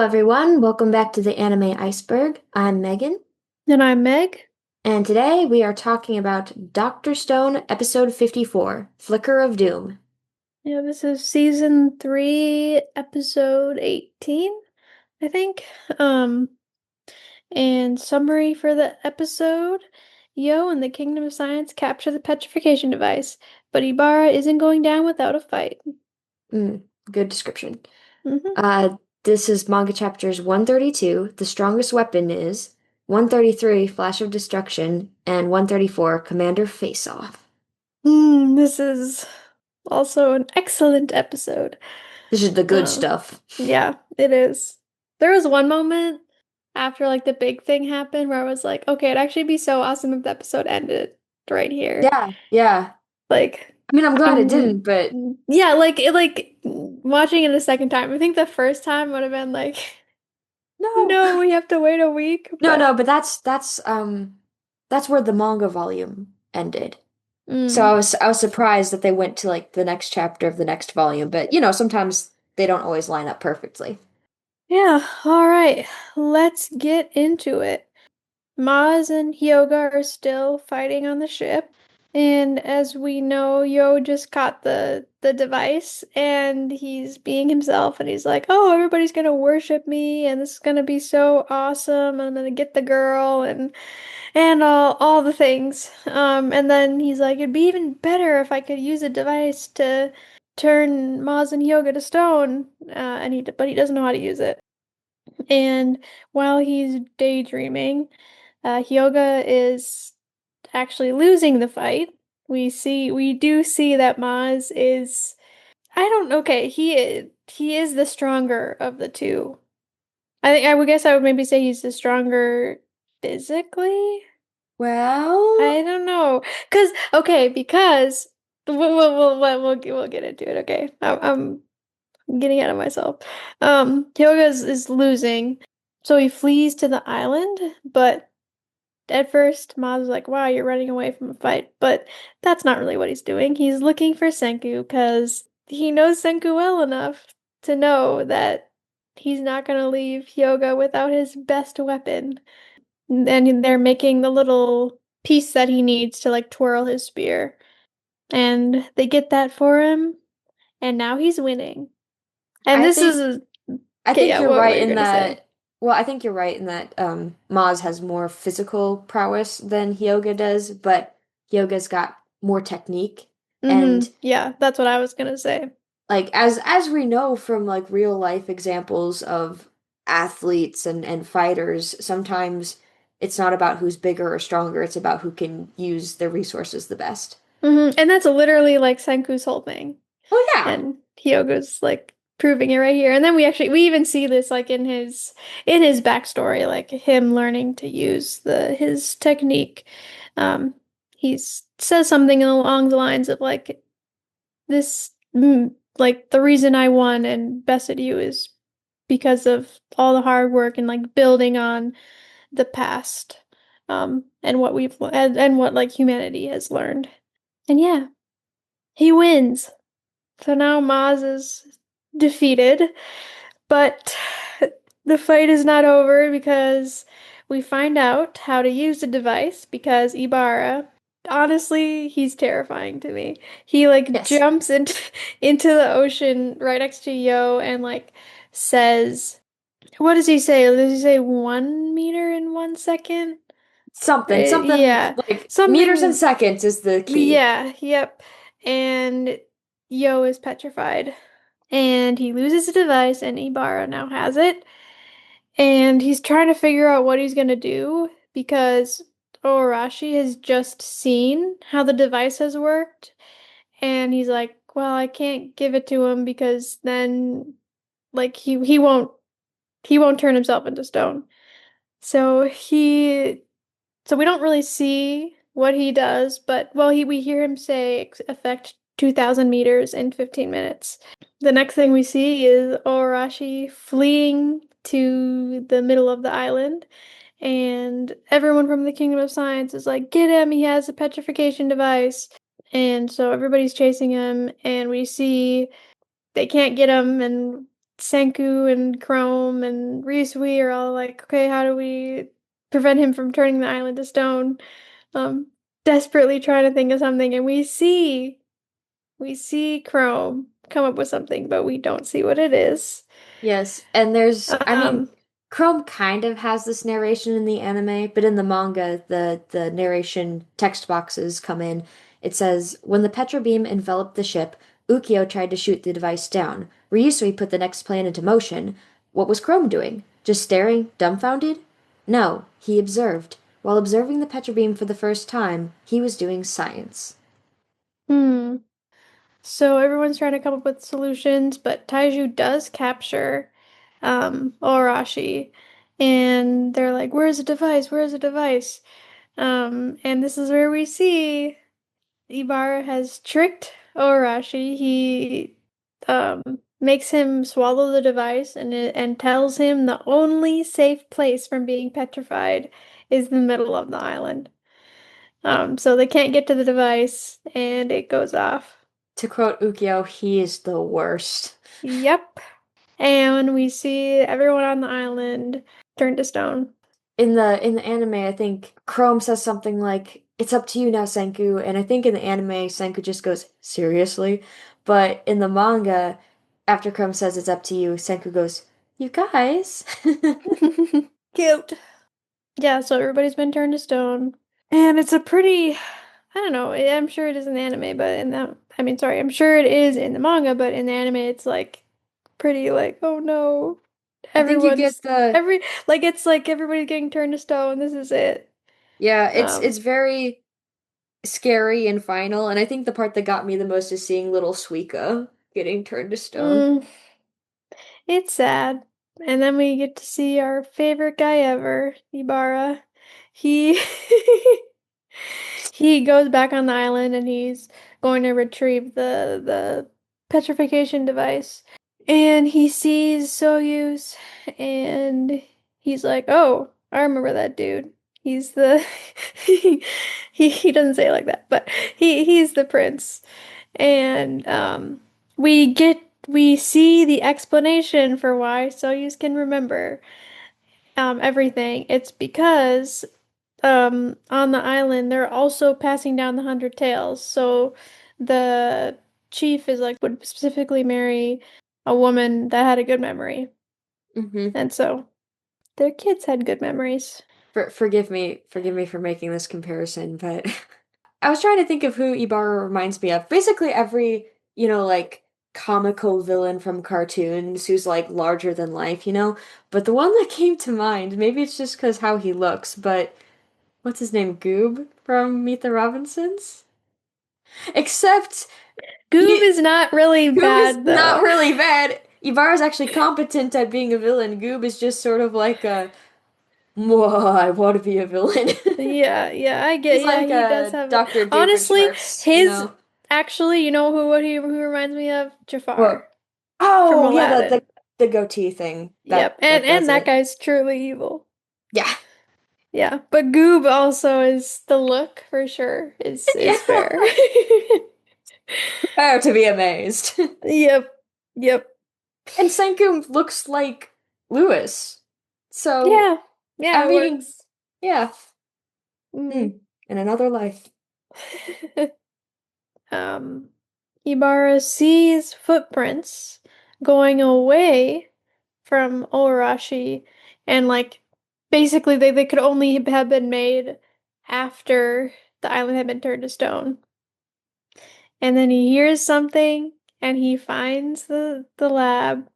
everyone. Welcome back to the Anime Iceberg. I'm Megan, And I'm Meg. and today we are talking about Doctor Stone episode 54, Flicker of Doom. Yeah, this is season 3, episode 18, I think. Um, and summary for the episode. Yo and the Kingdom of Science capture the petrification device, but Ibara isn't going down without a fight. Mm, good description. hmm Uh, this is manga chapters 132, The Strongest Weapon is, 133, Flash of Destruction, and 134, Commander Face Off. This is also an excellent episode. This is the good Uh, stuff. yeah, it is. There was one moment after like the big thing happened where I was like, okay, it'd actually be so awesome if the episode ended right here. Yeah, yeah. Like, I mean, I'm glad it um, didn't, but yeah, like watching it a second time. I think the first time would have been like, no. no, we have to wait a week. No, But no, but that's where the manga volume ended. So mm, I was surprised that they went to like the next chapter of the next volume, but sometimes they don't always line up perfectly. yeah, all right, let's get into it. Moz and Hyoga are still fighting on the ship. And as we know, Yo just caught the device and he's being himself and he's like, "Oh, everybody's gonna worship me and this is gonna be so awesome. I'm gonna get the girl and all the things." And then he's like, "It'd be even better if I could use a device to turn Maz and Hyoga to stone." But he doesn't know how to use it. And while he's daydreaming, Hyoga is actually losing the fight. We do see that Maz is, I don't know, okay, he is the stronger of the two. I would guess I would maybe say he's the stronger physically. Well, I don't know. Because we'll get into it. Okay. I'm getting out of myself. Hyoga is losing. So he flees to the island, but at first, Maz was like, wow, you're running away from a fight. But that's not really what he's doing. He's looking for Senku because he knows Senku well enough to know that he's not going to leave Hyoga without his best weapon. And they're making the little piece that he needs to like twirl his spear. And they get that for him. And now he's winning. And I this think is, I okay, think yeah, you're what were right you in going to say? that. Well, I think you're right in that Maz has more physical prowess than Hyoga does, but Hyoga's got more technique. And Yeah, that's what I was going to say. like as we know from like real life examples of athletes and fighters, sometimes it's not about who's bigger or stronger, it's about who can use their resources the best. And that's literally like Senku's whole thing. Oh yeah. And Hyogo's like proving it right here. And then we even see this like in his backstory, like him learning to use the his technique. Um, he says something along the lines of like like the reason I won and bested you is because of all the hard work and like building on the past, and what and what like humanity has learned. And yeah, he wins. So now Maz is defeated, but the fight is not over because we find out how to use the device because Ibara, honestly, he's terrifying to me. He like Yes. jumps into into the ocean right next to Yo and like says, what does he say? Does he say 1 meter in 1 second? Something Yeah, like meters and something. seconds is the key. Yeah, yep. And Yo is petrified. And he loses the device, and Ibara now has it. And he's trying to figure out what he's gonna do because Orochi has just seen how the device has worked. And he's like, well, I can't give it to him because then like he won't turn himself into stone. So so we don't really see what he does, but well, we hear him say affect 2,000 meters in 15 minutes. The next thing we see is Orochi fleeing to the middle of the island, and everyone from the Kingdom of Science is like, "Get him! He has a petrification device." And so everybody's chasing him, and we see they can't get him, and Senku and Chrome and Ryusui are all like, okay, how do we prevent him from turning the island to stone? Um, Desperately trying to think of something, and we see Chrome come up with something, but we don't see what it is. Yes, and I mean, Um, Chrome kind of has this narration in the anime, but in the manga, the narration text boxes come in. It says, when the Petra beam enveloped the ship, Ukyo tried to shoot the device down. Ryusui put the next plan into motion. What was Chrome doing? Just staring, dumbfounded? No, he observed. While observing the Petra beam for the first time, he was doing science. hmm. So everyone's trying to come up with solutions, but Taiju does capture Orochi, and they're like, "Where's the device? Where's the device?" And this is where we see Ibara has tricked Orochi. He makes him swallow the device and tells him the only safe place from being petrified is the middle of the island. So they can't get to the device, and it goes off. To quote Ukyo, he is the worst. Yep. And we see everyone on the island turn to stone. In the anime, I think Chrome says something like, "It's up to you now, Senku," and I think in the anime, Senku just goes, "Seriously?" But in the manga, after Chrome says it's up to you, Senku goes, "You guys." Cute. Yeah, so everybody's been turned to stone. And it's a pretty, I don't know, I'm sure it is in the anime, but I mean, sorry, I'm sure it is in the manga, but in the anime, it's like pretty like, oh no, I think you get everyone's, the it's like everybody's getting turned to stone. This is it. yeah, it's Um, very scary and final, and I think the part that got me the most is seeing little Suika getting turned to stone. mm, it's sad. And then we get to see our favorite guy ever, Ibara. He he goes back on the island and he's going to retrieve the petrification device. And he sees Soyuz and he's like, "Oh, I remember that dude. He's the he doesn't say it like that, but he's the prince." And we see the explanation for why Soyuz can remember everything. It's because on the island they're also passing down the 100 tails. So the chief is like would specifically marry a woman that had a good memory. Hmm. And so their kids had good memories. Forgive me for making this comparison, but I was trying to think of who Ibara reminds me of. Basically every, like comical villain from cartoons who's like larger than life, you know? But the one that came to mind, maybe it's just because how he looks, but what's his name? Goob from Meet the Robinsons? Except Goob he is not really Goob is bad not though. really bad. Ibara's actually competent at being a villain. Goob is just sort of like a, "Mwah, I want to be a villain." Yeah, He's yeah, like he does a have it. Dr. Honestly, Doofenshmirtz, you his know? actually, you know who reminds me of? Jafar What? from Oh, yeah, Aladdin. the goatee thing. Yep. That does And that it. guy's truly evil. Yeah. Yeah, but Goob also is the look for sure Yeah. is fair. Prepare to be amazed. Yep. Yep. And Senku looks like Lewis. So, Yeah. I Yeah, it mean, works. yeah. Mm. Hmm. In another life. Um, Ibara sees footprints going away from Orochi, and like basically they could only have been made after the island had been turned to stone. And then he hears something and he finds the lab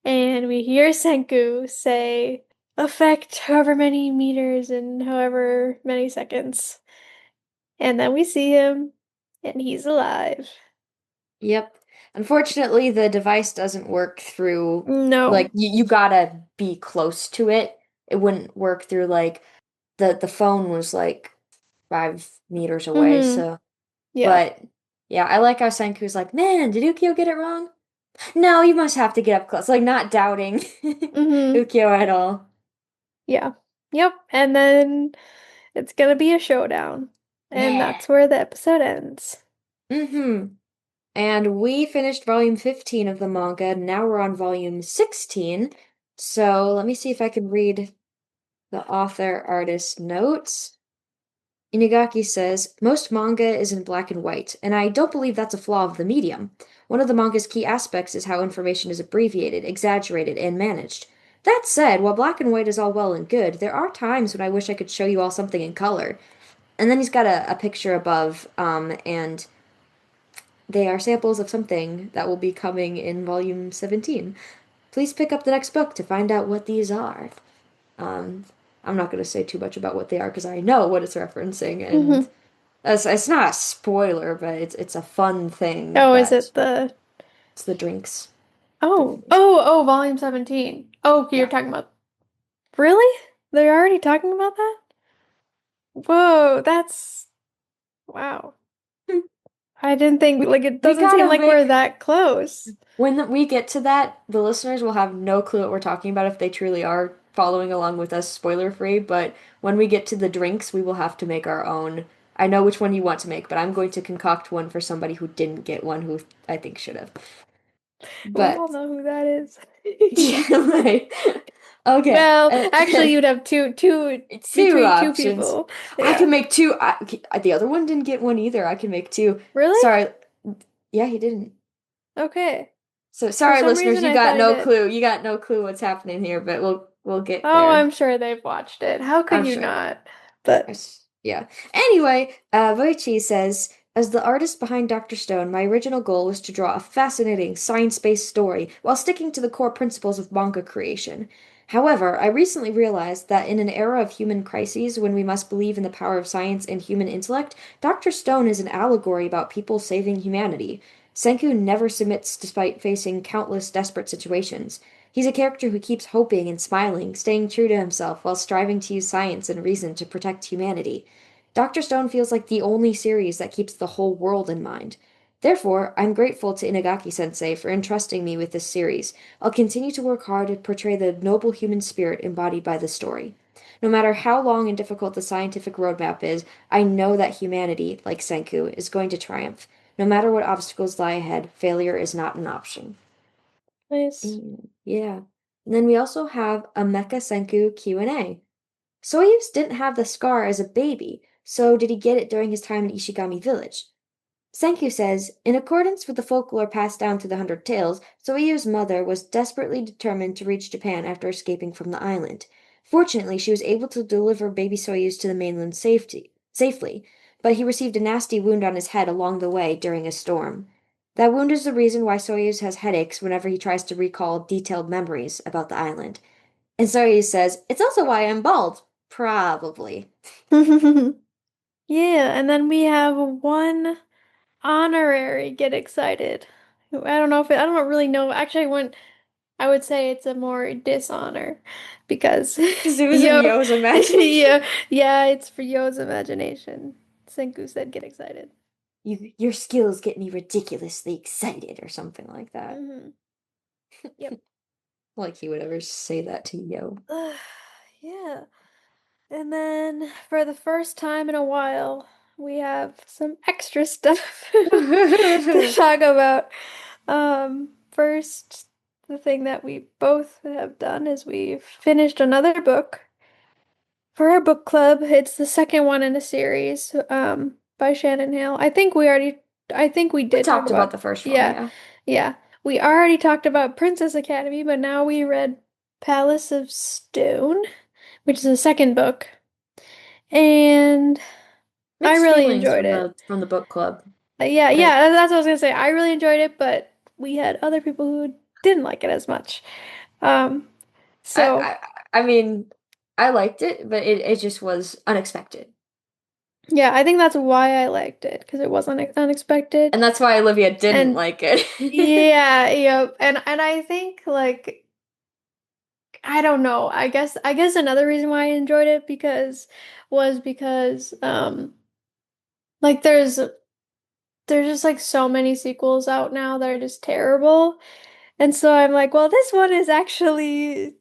and we hear Senku say affect however many meters in however many seconds. And then we see him and he's alive. Yep. Unfortunately, the device doesn't work through, like, No. you gotta be close to it. It wouldn't work through, like, the phone was like 5 meters away, Mm-hmm. so. Yeah. But yeah, I like how Senku's like, "Man, did Ukyo get it wrong? No, you must have to get up close." Like, not doubting Mm-hmm. Ukyo at all. Yeah. Yep. And then it's gonna be a showdown. And Yeah. that's where the episode ends. Mm-hmm. And we finished volume 15 of the manga. Now we're on volume 16. So let me see if I can read the author artist notes. Inagaki says, most manga is in black and white, and I don't believe that's a flaw of the medium. One of the manga's key aspects is how information is abbreviated, exaggerated, and managed. That said, while black and white is all well and good, there are times when I wish I could show you all something in color. And then he's got a picture above, and they are samples of something that will be coming in volume 17. Please pick up the next book to find out what these are. Um, I'm not going to say too much about what they are because I know what it's referencing, and Hmm. it's not a spoiler, but it's a fun thing Oh, is that it the it's the drinks. Oh, oh, oh, volume 17. Oh, you're Yeah. talking about really? They're already talking about that? Whoa, that's wow. I didn't think like it We doesn't seem gotta like we're make that close. when we get to that, the listeners will have no clue what we're talking about if they truly are following along with us spoiler free. But when we get to the drinks, we will have to make our own. I know which one you want to make, but I'm going to concoct one for somebody who didn't get one who I think should have. We all But know who that is. yeah, right. Okay. Well, actually you'd have two Two between two options. people. I can Yeah. make two. The other one didn't get one either. I can make two. Really? Sorry. Yeah, he didn't. Okay. So For sorry, some listeners, reason you I got thought he no did. clue. You got no clue what's happening here, but we'll get Oh, there. I'm sure they've watched it. How I'm could you sure. not? But Yeah. Anyway, Voichi says, as the artist behind Dr. Stone, my original goal was to draw a fascinating science-based story while sticking to the core principles of manga creation. However, I recently realized that in an era of human crises, when we must believe in the power of science and human intellect, Dr. Stone is an allegory about people saving humanity. Senku never submits despite facing countless desperate situations. He's a character who keeps hoping and smiling, staying true to himself while striving to use science and reason to protect humanity. Dr. Stone feels like the only series that keeps the whole world in mind. Therefore, I'm grateful to Inagaki sensei for entrusting me with this series. I'll continue to work hard to portray the noble human spirit embodied by the story. No matter how long and difficult the scientific roadmap is, I know that humanity, like Senku, is going to triumph. No matter what obstacles lie ahead, failure is not an option. nice. Yeah. And then we also have a Mecha Senku Q&A. Soyuz didn't have the scar as a baby, so did he get it during his time in Ishigami Village? Senku says, in accordance with the folklore passed down through the Hundred Tales, Soyu's mother was desperately determined to reach Japan after escaping from the island. Fortunately, she was able to deliver baby Soyuz to the mainland safely, but he received a nasty wound on his head along the way during a storm. That wound is the reason why Soyuz has headaches whenever he tries to recall detailed memories about the island. And Soyuz says, it's also why I'm bald. Probably. Yeah, and then we have one honorary get excited. I don't know if I don't really know. Actually, I would say it's a more dishonor because Because it was in yo, Yo's imagination. yeah, yeah, it's for Yo's imagination. Senku said get excited. Your skills get me ridiculously excited, or something like that. Hmm. Yep. Like he would ever say that to Yo. Yeah. And then for the first time in a while, we have some extra stuff to talk about. First, the thing that we both have done is we've finished another book for our book club. It's the second one in a series, by Shannon Hale. I think we We did talk talked about about, the first one, yeah, yeah. yeah. We already talked about Princess Academy, but now we read Palace of Stone, which is the second book, and I Mixed really feelings enjoyed from it. the book club. Yeah, I yeah, that's what I was gonna say. I really enjoyed it, but we had other people who didn't like it as much. Um, so I I mean, I liked it, but it just was unexpected. yeah, I think that's why I liked it because it wasn't unexpected. And that's why Olivia didn't And like it. yeah, yeah, and I think like I don't know. I guess another reason why I enjoyed it because like there's just like so many sequels out now that are just terrible. And so I'm like, well, this one is actually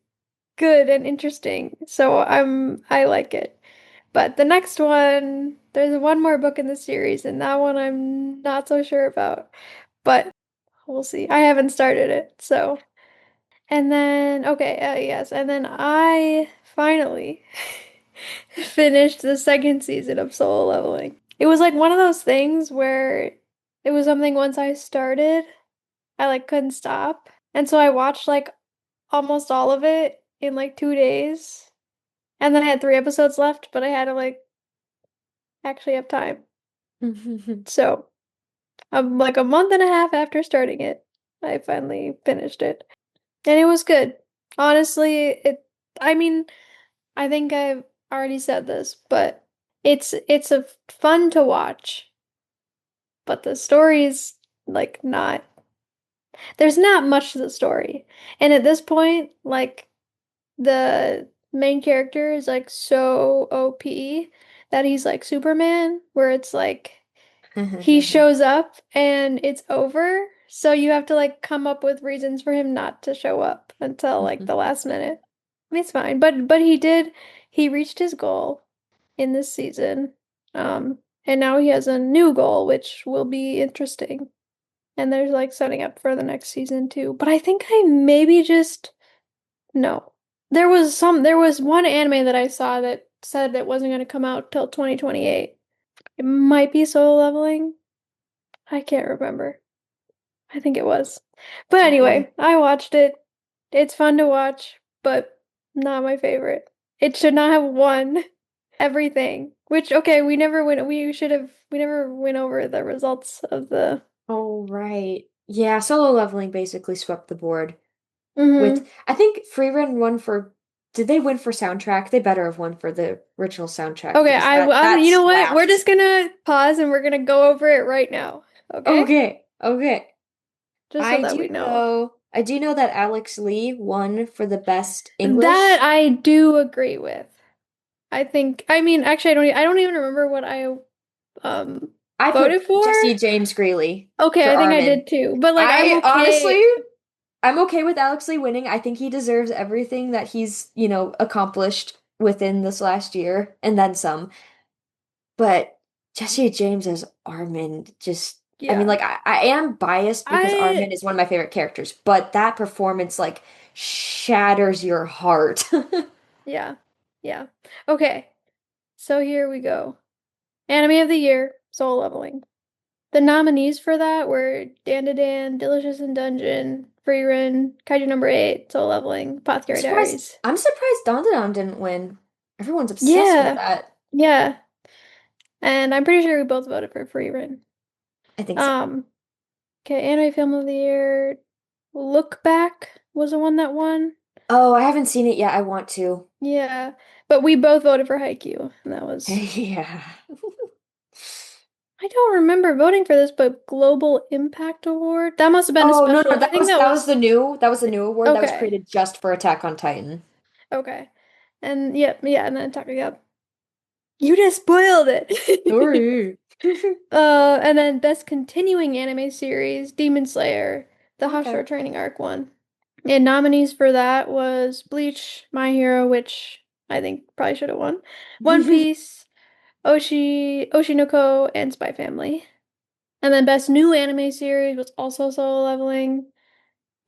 good and interesting. So I like it. But the next one, there's one more book in the series, and that one I'm not so sure about. but we'll see. I haven't started it, so. And then, okay, yes, and then I finally finished the second season of Solo Leveling. It was like one of those things where it was something once I started, I like couldn't stop. And so I watched like almost all of it in like 2 days. And then I had 3 episodes left, but I had to like actually have time. So I'm like a month and a half after starting it, I finally finished it. And it was good. Honestly, I mean, I think I've already said this, but it's a fun to watch, but the story's like not there's not much to the story. And at this point, like the main character is like so OP that he's like Superman, where it's like he shows up and it's over. So you have to like come up with reasons for him not to show up until like the last minute. I mean, it's fine. But he reached his goal in this season. And now he has a new goal, which will be interesting. And there's like setting up for the next season too. But I think I maybe just no. There was one anime that I saw that said it wasn't going to come out till 2028. It might be Solo Leveling. I can't remember. I think it was. But Yeah. anyway, I watched it. It's fun to watch, but not my favorite. It should not have won everything. Which, okay, we never went over the results of the. Oh, right. Yeah, Solo Leveling basically swept the board with, Hmm. I think Freerun won for, did they win for soundtrack? They better have won for the original soundtrack Okay, because that you know what? We're just slaps. gonna pause and we're gonna go over it right now. Okay? Okay, okay. Just so that we know. I do know that Alex Lee won for the best That English. I do agree with. I mean, actually, I don't even remember what I um I voted put for. Jesse James Greeley Okay, for I think I Armin. did too. But like I'm I honestly, okay. I'm okay with Alex Lee winning. I think he deserves everything that he's, accomplished within this last year and then some. But Jesse James as Armin just, I mean, Yeah. like, I am biased because I Armin is one of my favorite characters, but that performance, like, shatters your heart. yeah. Yeah. Okay. So here we go. Anime of the Year, Soul Leveling. The nominees for that were Dan to Dan, Delicious in Dungeon, Free Run, Kaiju number 8, Soul Leveling, Apothecary Diaries. I'm surprised Dandadan didn't win. Everyone's obsessed with Yeah. that. Yeah. And I'm pretty sure we both voted for Free Run. I think so. Um, okay, Anime Film of the Year. Look Back was the one that won. Oh, I haven't seen it yet. I want to. Yeah, but we both voted for Haikyuu, and that was. Yeah. I don't remember voting for this, but Global Impact Award. That must have been a Oh, no, no, special. I think that was the new award that was okay, created just for Attack on Titan. okay, and yeah, and then talking up. You just spoiled it. Sorry. And then Best Continuing Anime Series, Demon Slayer, the Okay. Hashira Training Arc one. And nominees for that was Bleach, My Hero, which I think probably should have won, One Piece, Oshinoko, and Spy Family. And then Best New Anime Series was also Solo Leveling,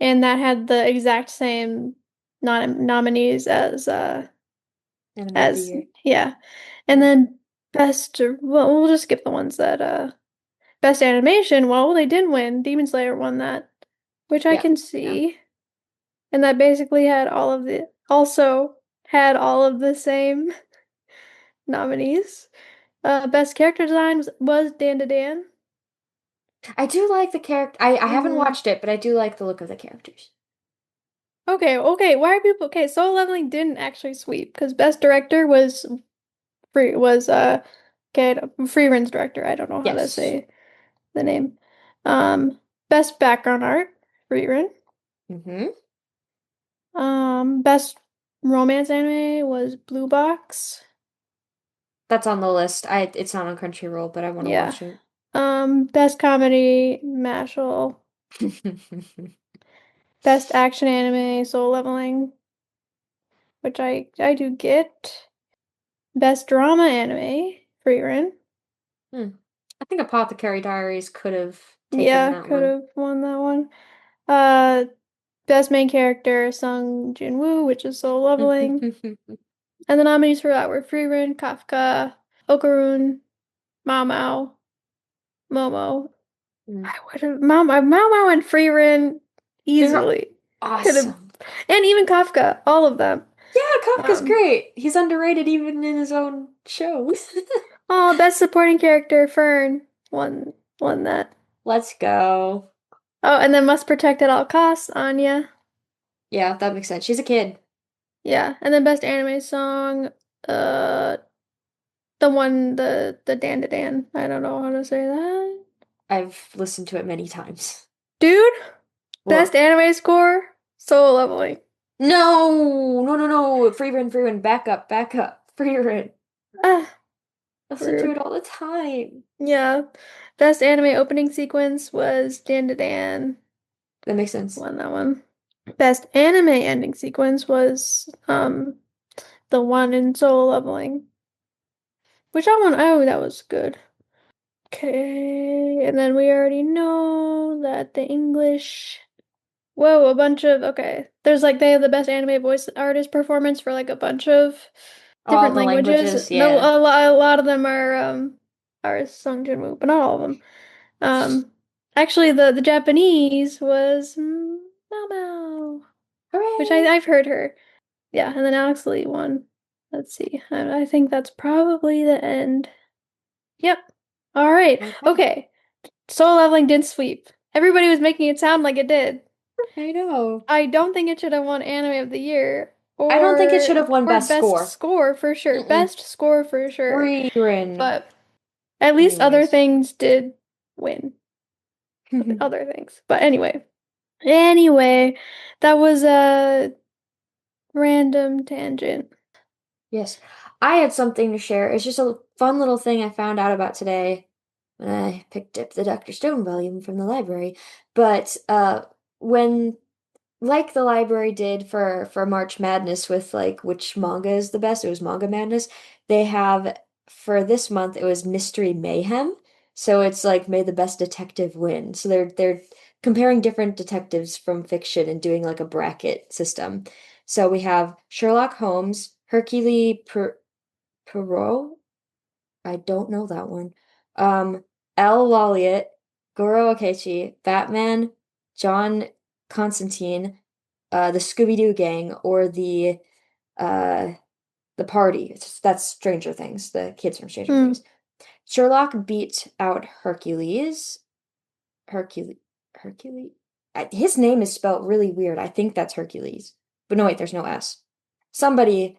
and that had the exact same nominees Anime of the as year. yeah. And Yeah. then well, we'll just skip the ones that Best Animation, well, they didn't win. Demon Slayer won that, which I Yeah. can Yeah. see. And that basically had all of the same nominees. Best character design was Dan to Dan. I do like the character. I haven't Hmm. watched it, but I do like the look of the characters. Okay. Why are people okay? Solo Leveling didn't actually sweep because best director was okay, Freeman's director. I don't know how to Yes. say the name. Best background art, Freeman. Mm-hmm. Best romance anime was Blue Box. That's on the list. It's not on Crunchyroll, but I want to Yeah. watch it. Best comedy, Mashal. Best action anime, Soul Leveling, which I do get. Best drama anime, Frieren. Hmm. I think Apothecary Diaries could have. taken Yeah, that could one. have won that one. Uh, Best main character, Sung Jin-woo, which is Soul Leveling. And the nominees for that were Frieren, Kafka, Okarun, Mao Mao, Momo. Mm. I would have Mao Mao and Frieren They're easily could have, awesome. and even Kafka, all of them. Yeah, Kafka's Um, great. He's underrated even in his own show. oh, best supporting character, Fern won that. Let's go. Oh, and then must protect at all costs, Anya. Yeah, that makes sense. She's a kid. Yeah, and then best anime song, uh, the one the Dan to Dan. I don't know how to say that. I've listened to it many times. Dude, best What? anime score, Solo Leveling. No, no, no, no. Free run, back up, back up. Free run. Ah, I listen to rude. it all the time. Yeah. Best anime opening sequence was Dan to Dan. That makes sense. Won that one. Best anime ending sequence was the one in Solo Leveling. Which that one, oh, that was good. Okay, and then we already know that the English. Whoa, a bunch of okay. There's like they have the best anime voice artist performance for like a bunch of All different the languages. languages, No, yeah. a lot of them are Sung Jin-woo, but not all of them. Um, Actually, the Japanese was Mao Mao, which Hooray! I've heard her. Yeah, and then Alex Lee won. Let's see. I think that's probably the end. Yep. All right. Okay. Okay. Soul Leveling did sweep. Everybody was making it sound like it did. I know. I don't think it should have won Anime of the Year I don't think it should have won or best Best score. Score for sure. Mm-mm. Best Score for sure. Free run. But at least other Anyways. things did win. Other things. But anyway, that was a random tangent. Yes. I had something to share. It's just a fun little thing I found out about today when I picked up the Dr. Stone volume from the library. But when like the library did for March Madness with like which manga is the best, it was Manga Madness. They have for this month it was Mystery Mayhem. So it's like may the best detective win. So they're comparing different detectives from fiction and doing like a bracket system. So we have Sherlock Holmes, Poirot. I don't know that one. L. Lawliet, Goro Akechi, Batman, John Constantine, the Scooby-Doo gang, or uh the party. That's Stranger Things, the kids from Stranger Hmm. Things. Sherlock beat out Hercules. Hercules. Hercules. His name is spelled really weird. I think that's Hercules. But no, wait, there's no S. Somebody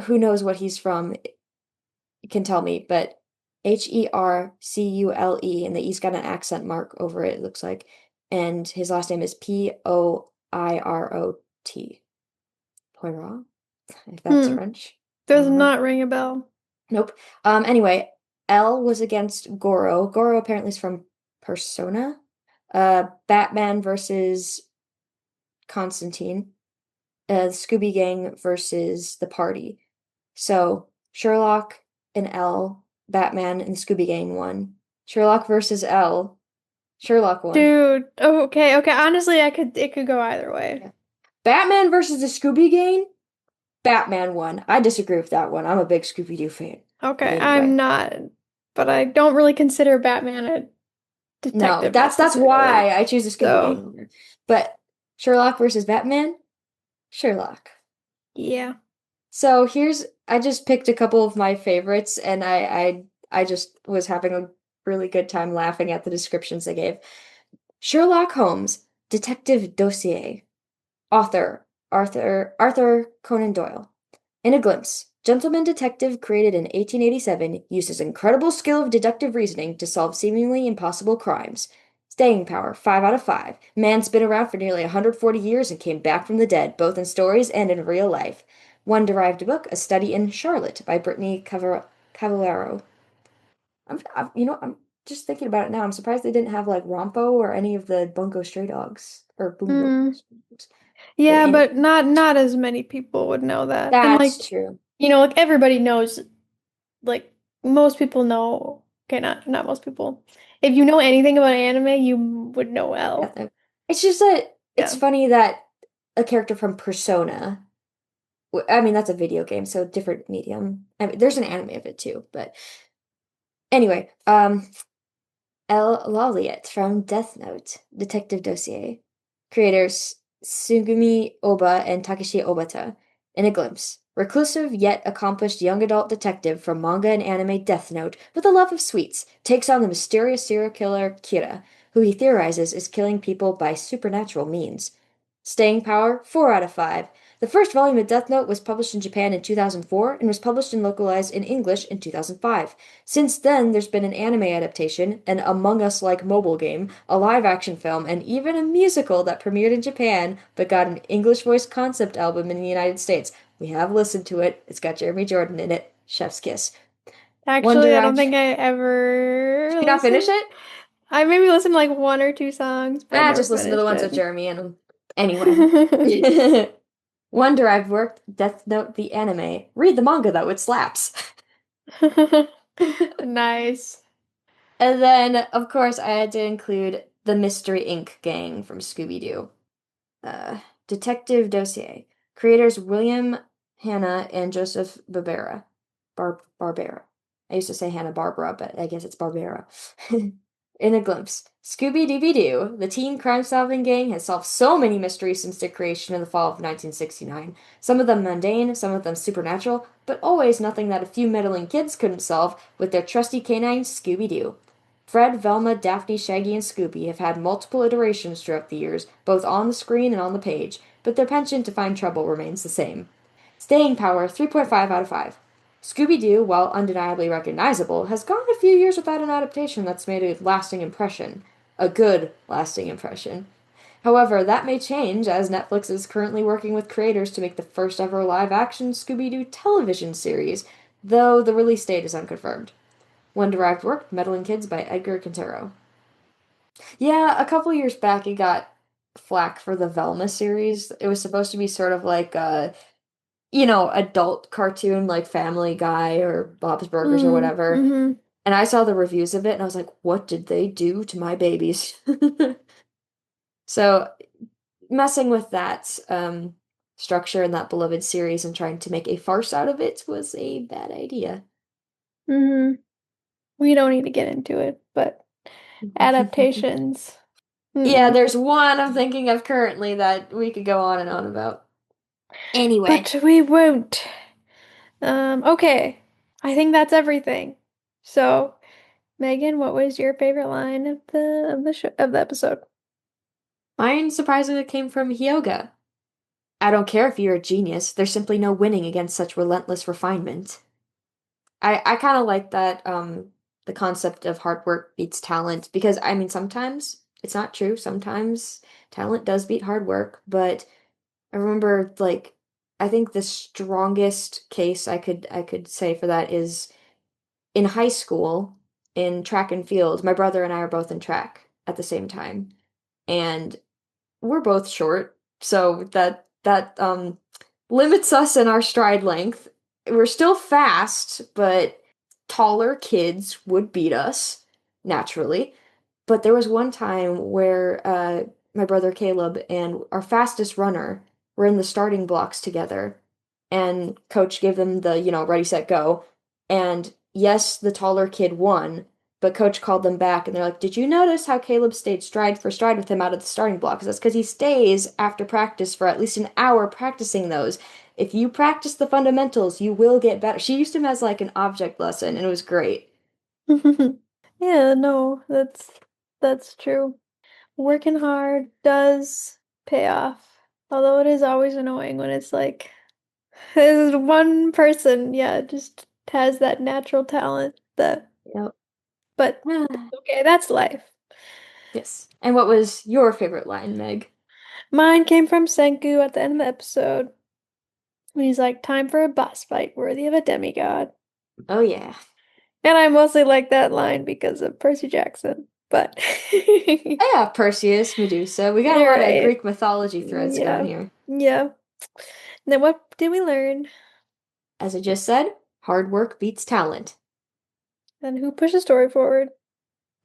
who knows what he's from can tell me, but Hercule, and the E's got an accent mark over it, it looks like. And his last name is Poirot. Poirot, if that's Hmm. French. I Does don't know. not ring a bell. Nope. Anyway, L was against Goro. Goro apparently is from Persona. Batman versus Constantine. Scooby Gang versus the party. So Sherlock and L, Batman and Scooby Gang won. Sherlock versus L, Sherlock won. Dude, oh, okay, okay. Honestly, it could go either way. Yeah. Batman versus the Scooby Gang, Batman won. I disagree with that one. I'm a big Scooby-Doo fan. But Okay, I'm anyway. not, but I don't really consider Batman a No, detective that's necessarily. why I choose the Scooby So, Gang winner. But Sherlock versus Batman, Sherlock. yeah. So here's I just picked a couple of my favorites and I just was having a really good time laughing at the descriptions they gave. Sherlock Holmes, Detective Dossier. Author Arthur Conan Doyle. In a glimpse, gentleman detective created in 1887 used his incredible skill of deductive reasoning to solve seemingly impossible crimes. Staying power, 5 out of 5. Man's been around for nearly 140 years and came back from the dead, both in stories and in real life. One derived book, A Study in Charlotte by Brittany Cavallaro. I'm just thinking about it now. I'm surprised they didn't have like Rompo or any of the Bungo Stray Dogs or Bungo. Mm. But Yeah, anyway, but not as many people would know that. And that's like, true. like everybody knows, like most people know, okay, not most people. If you know anything about anime, you would know Death L. Note. It's just that it's Yeah. funny that a character from Persona, I mean, that's a video game, so different medium. I mean, there's an anime of it too, but anyway, El Laliet from Death Note, Detective Dossier. Creators Sugumi Oba and Takeshi Obata. In a glimpse, reclusive yet accomplished young adult detective from manga and anime Death Note with a love of sweets takes on the mysterious serial killer Kira, who he theorizes is killing people by supernatural means. Staying power 4 out of 5. The first volume of Death Note was published in Japan in 2004 and was published and localized in English in 2005. Since then, there's been an anime adaptation, an Among Us-like mobile game, a live-action film, and even a musical that premiered in Japan but got an English-voiced concept album in the United States. We have listened to it. It's got Jeremy Jordan in it. Chef's kiss. Actually, Wonder I don't I've... think I Did ever you not finish listened. it? I maybe listened to like one or two songs, but I never Just listen to the finished ones with it. Jeremy in them. Anyway. Wonder I've worked Death Note the anime. Read the manga though, it slaps. Nice. And then, of course, I had to include the Mystery Inc. gang from Scooby-Doo. Uh, Detective Dossier. Creators William Hanna and Joseph Barbera. I used to say Hanna-Barbera, but I guess it's Barbera. In a glimpse, Scooby-Dooby-Doo, the teen crime-solving gang, has solved so many mysteries since their creation in the fall of 1969. Some of them mundane, some of them supernatural, but always nothing that a few meddling kids couldn't solve with their trusty canine Scooby-Doo. Fred, Velma, Daphne, Shaggy, and Scooby have had multiple iterations throughout the years, both on the screen and on the page, but their penchant to find trouble remains the same. Staying power 3.5 out of 5. Scooby Doo, while undeniably recognizable, has gone a few years without an adaptation that's made a lasting impression. A good lasting impression. However, that may change as Netflix is currently working with creators to make the first ever live action Scooby Doo television series, though the release date is unconfirmed. One derived work, Meddling Kids by Edgar Quintero. Yeah, a couple years back it got flack for the Velma series. It was supposed to be sort of like a, adult cartoon like Family Guy or Bob's Burgers or whatever. Mm-hmm. And I saw the reviews of it and I was like, what did they do to my babies? So messing with that structure in that beloved series and trying to make a farce out of it was a bad idea. Mm-hmm. We don't need to get into it, but adaptations. Yeah, Mm-mm. there's one I'm thinking of currently that we could go on and on about. Anyway, But we won't. Okay. I think that's everything. So, Megan, what was your favorite line of the show of the episode? mine surprisingly came from Hyoga. I don't care if you're a genius, there's simply no winning against such relentless refinement. I kind of like that, the concept of hard work beats talent, because I mean, sometimes it's not true. Sometimes talent does beat hard work, but I remember, like, I think the strongest case I could say for that is in high school in track and field. My brother and I are both in track at the same time, and we're both short, so that limits us in our stride length. We're still fast, but taller kids would beat us naturally. But there was one time where my brother Caleb and our fastest runner were in the starting blocks together, and coach gave them the, ready, set, go. And yes, the taller kid won, but coach called them back and they're like, "Did you notice how Caleb stayed stride for stride with him out of the starting blocks?" That's because he stays after practice for at least an hour practicing those. If you practice the fundamentals, you will get better. She used him as like an object lesson, and it was great. Yeah, no, that's true. Working hard does pay off. Although it is always annoying when it's like there's one person, yeah, just has that natural talent that Yep. but okay, that's life. Yes. And what was your favorite line, Meg? Mine came from Senku at the end of the episode when he's like, time for a boss fight worthy of a demigod. Oh yeah. And I mostly like that line because of Percy Jackson. But Oh yeah, Perseus, Medusa. We got a you're lot of right. Greek mythology threads going Yeah. here. Yeah. Then what did we learn? As I just said, hard work beats talent. And who pushed the story forward?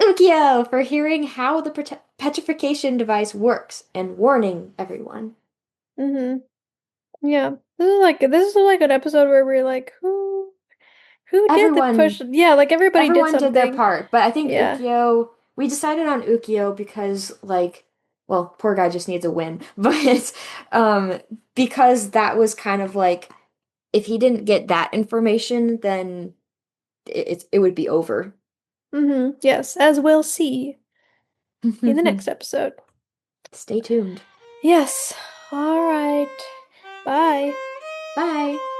Ukyo for hearing how the petrification device works and warning everyone. Mm-hmm. Yeah. This is like an episode where we're like, who did the Everyone push? Yeah, like everybody did everyone did their something. part, but I think Yeah. Ukyo, we decided on Ukyo because like, well, poor guy just needs a win, but um because that was kind of like if he didn't get that information, then it would be over. Mm-hmm. Yes, as we'll see in the next episode. Stay tuned. Yes. All right. Bye. Bye.